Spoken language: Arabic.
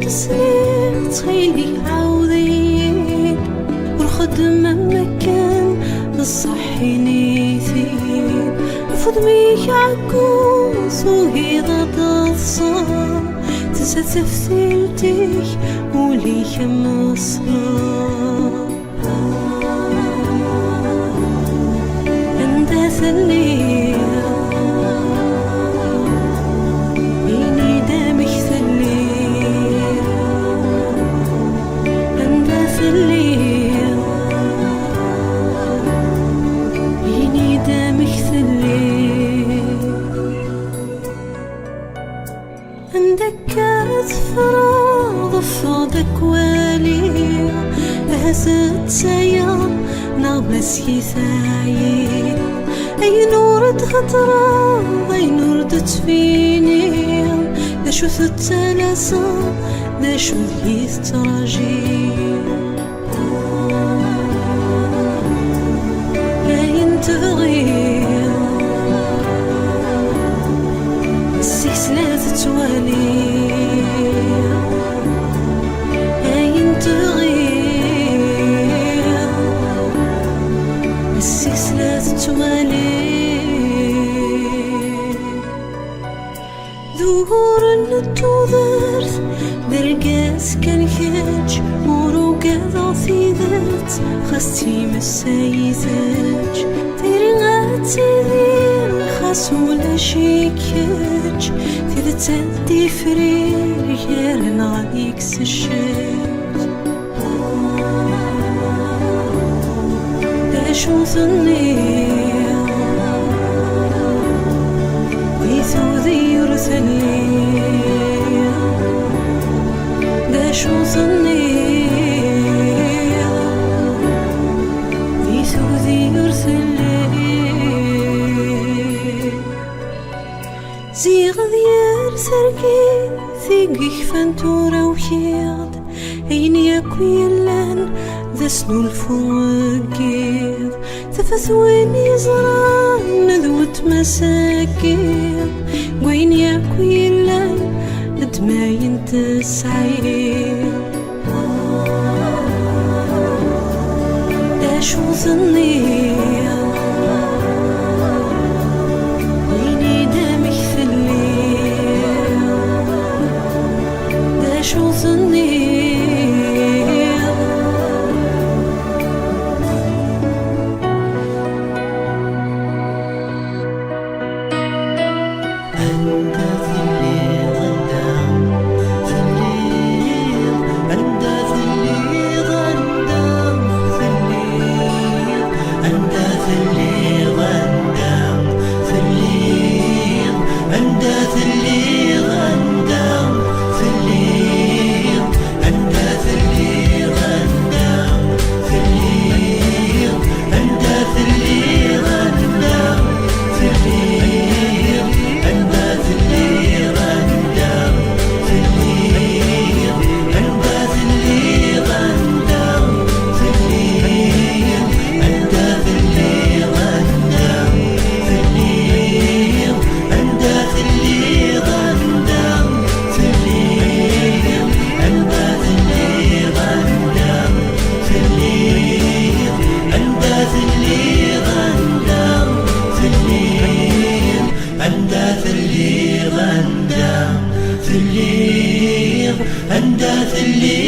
سنين تخيلي عاودين والخدمة مكان الصحي نيثين فضميك عكوس وهيضة تصار تنسى تفثيلتك وليك مصار أنت ثليل إني دامك ثليل أنت ثليل إني دامك ثليل عندك كانت فراغ فاضك والي هزت سيار نغمس يثايل أي نور تغطرى أي نور تتفيني دا شو ثتلاسا دا شو ذيث تراجي أين تبغي السلسلة تتوالي أين تبغي السلسلة تتوالي ظهور النتوذرت درقاس كان كاج وروقا في ذات خاستي مسايثاج تيرغات تيذير خاص ولا شيكاج تيذا تدي فرير يارن غاديك سشاج دا شو ظني ويثوذي رثلي دا شو ظني ويثوذي رثلي زيغ ديال ثرقي ثيقك فانتورا وحيض أين ياكو يلان ذا سنو الفوقيض تفثوين يزران نذوت مساكين وين ياكو يلان دماين تسعيد دا شو ظني ويني دامك ثليل دا شو ظني أندى ثلي